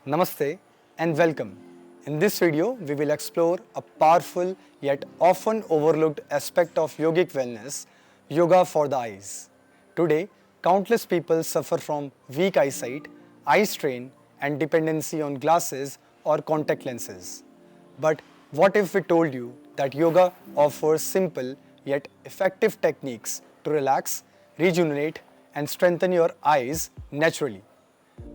Namaste and welcome. In this video, we will explore a powerful yet often overlooked aspect of yogic wellness, yoga for the eyes. Today, countless people suffer from weak eyesight, eye strain, and dependency on glasses or contact lenses. But what if we told you that yoga offers simple yet effective techniques to relax, rejuvenate, and strengthen your eyes naturally?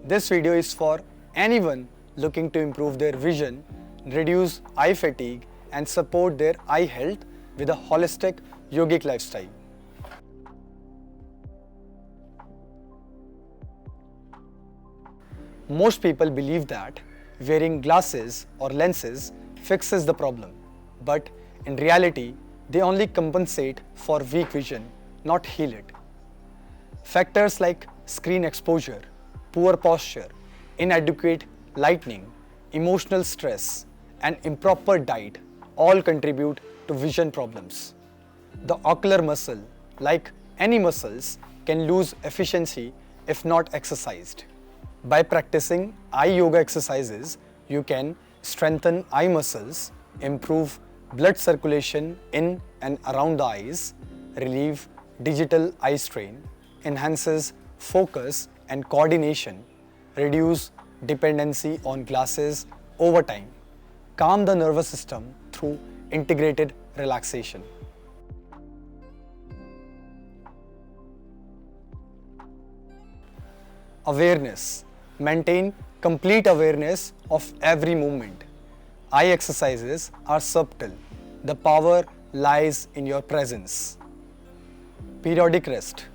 This video is for anyone looking to improve their vision, reduce eye fatigue, and support their eye health with a holistic yogic lifestyle. Most people believe that wearing glasses or lenses fixes the problem, but in reality, they only compensate for weak vision, not heal it. Factors like screen exposure, poor posture, inadequate lighting, emotional stress, and improper diet all contribute to vision problems. The ocular muscle, like any muscles, can lose efficiency if not exercised. By practicing eye yoga exercises, you can strengthen eye muscles, improve blood circulation in and around the eyes, relieve digital eye strain, enhances focus and coordination, reduce dependency on glasses over time, calm the nervous system through integrated relaxation. Awareness. Maintain complete awareness of every movement. Eye exercises are subtle. The power lies in your presence. Periodic rest.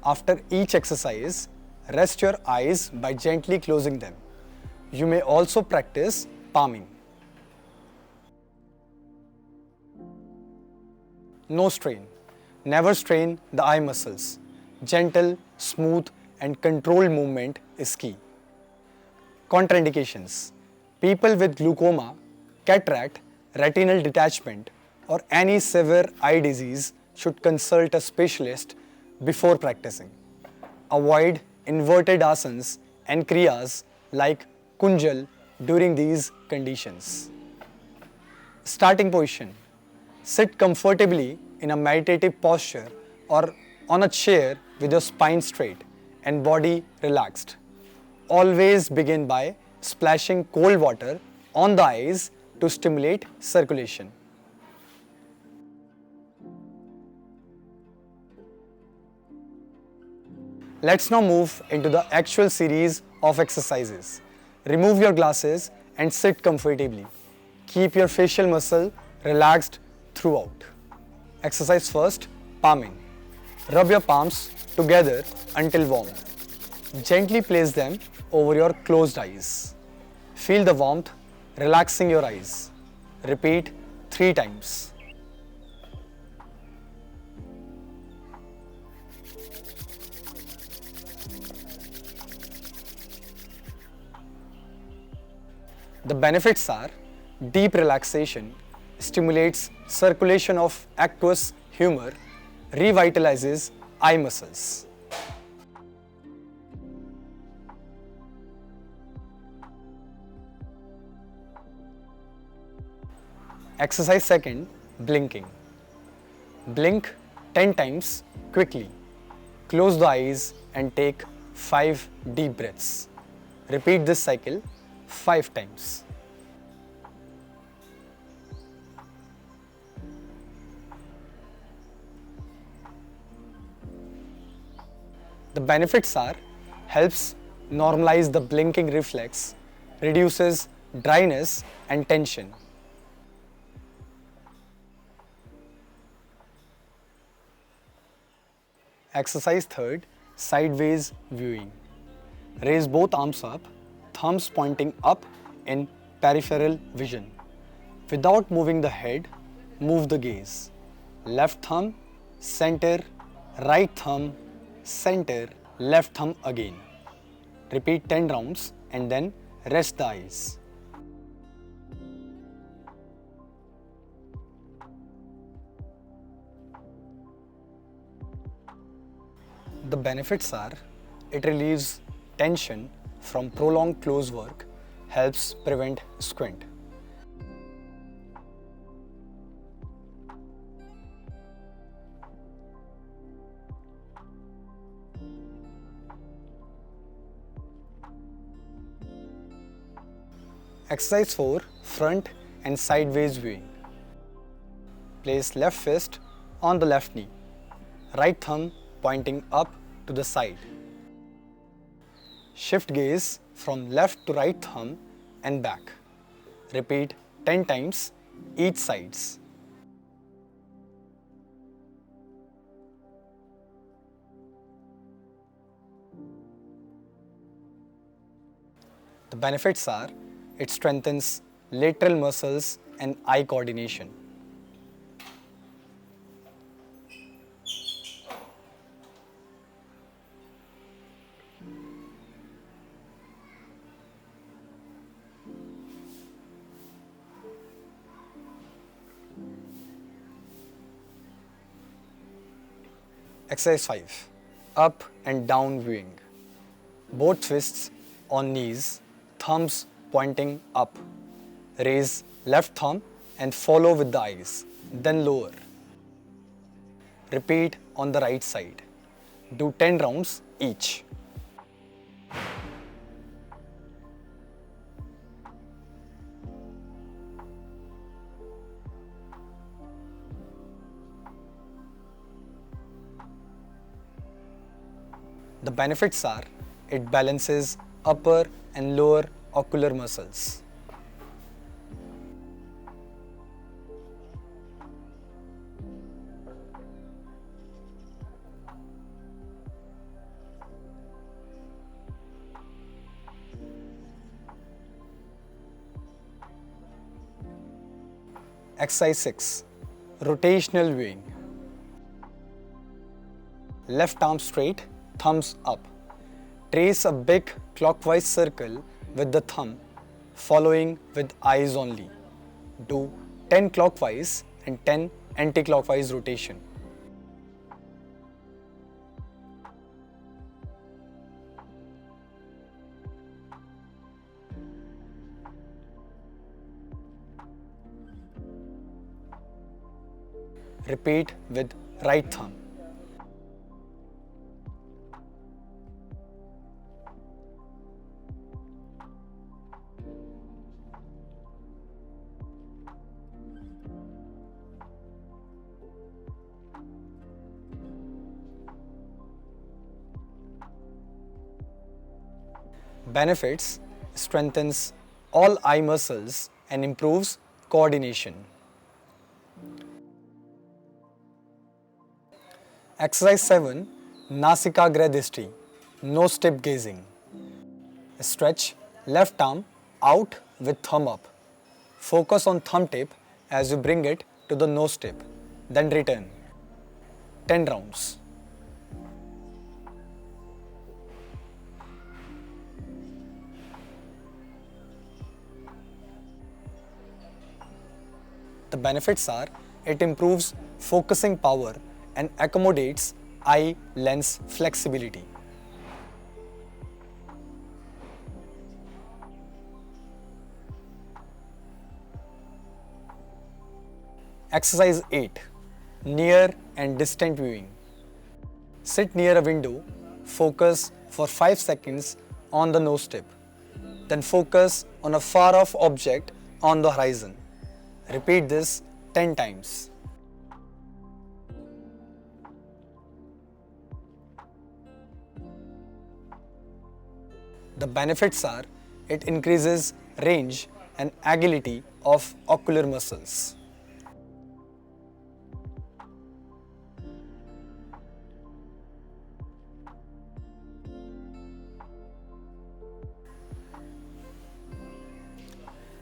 After each exercise, rest your eyes by gently closing them. You may also practice palming. No strain. Never strain the eye muscles. Gentle, smooth, and controlled movement is key. Contraindications. People with glaucoma, cataract, retinal detachment, or any severe eye disease should consult a specialist before practicing. Avoid inverted asanas and kriyas like kunjal during these conditions. Starting position. Sit comfortably in a meditative posture or on a chair with your spine straight and body relaxed. Always begin by splashing cold water on the eyes to stimulate circulation. Let's now move into the actual series of exercises. Remove your glasses and sit comfortably. Keep your facial muscle relaxed throughout. Exercise first, palming. Rub your palms together until warm. Gently place them over your closed eyes. Feel the warmth relaxing your eyes. Repeat 3 times. The benefits are deep relaxation, stimulates circulation of aqueous humor, revitalizes eye muscles. Exercise second, blinking. Blink 10 times quickly. Close the eyes and take 5 deep breaths. Repeat this cycle 5 times. The benefits are helps normalize the blinking reflex, reduces dryness and tension. Exercise third, sideways viewing. Raise both arms up, thumbs pointing up in peripheral vision. Without moving the head, move the gaze. Left thumb, center, right thumb, center, left thumb again. Repeat 10 rounds and then rest the eyes. The benefits are it relieves tension from prolonged close work, helps prevent squint. Exercise 4. Front and sideways viewing. Place left fist on the left knee, right thumb pointing up to the side. Shift gaze from left to right thumb and back. Repeat 10 times each sides. The benefits are it strengthens lateral muscles and eye coordination. Exercise 5. Up and down viewing. Both fists on knees, thumbs pointing up. Raise left thumb and follow with the eyes, then lower. Repeat on the right side. Do 10 rounds each. The benefits are it balances upper and lower ocular muscles. Exercise 6. Rotational viewing. Left arm straight, thumbs up. Trace a big clockwise circle with the thumb, following with eyes only. Do 10 clockwise and 10 anti-clockwise rotation. Repeat with right thumb. Benefits: strengthens all eye muscles and improves coordination. Exercise 7. Nasikagra Dishti, no step gazing. Stretch left arm out with thumb up. Focus on thumb tip as you bring it to the nose tip, then return. 10 rounds. The benefits are it improves focusing power and accommodates eye lens flexibility. Exercise 8. Near and distant viewing. Sit near a window, focus for 5 seconds on the nose tip, then focus on a far off object on the horizon. Repeat this 10 times. The benefits are it increases range and agility of ocular muscles.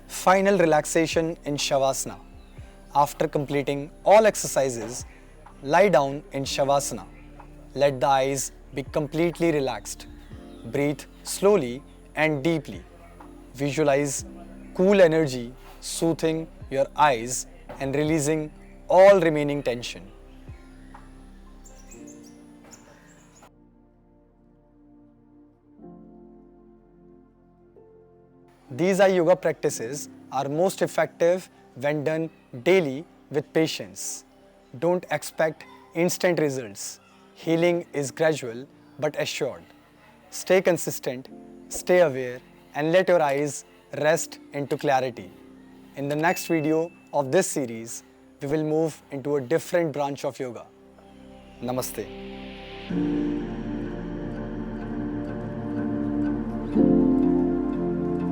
Final relaxation in Shavasana. After completing all exercises, lie down in Shavasana. Let the eyes be completely relaxed. Breathe slowly and deeply. Visualize cool energy soothing your eyes and releasing all remaining tension. These eye yoga practices are most effective when done daily with patience. Don't expect instant results. Healing is gradual but assured. Stay consistent, stay aware, and let your eyes rest into clarity. In the next video of this series, we will move into a different branch of yoga. Namaste.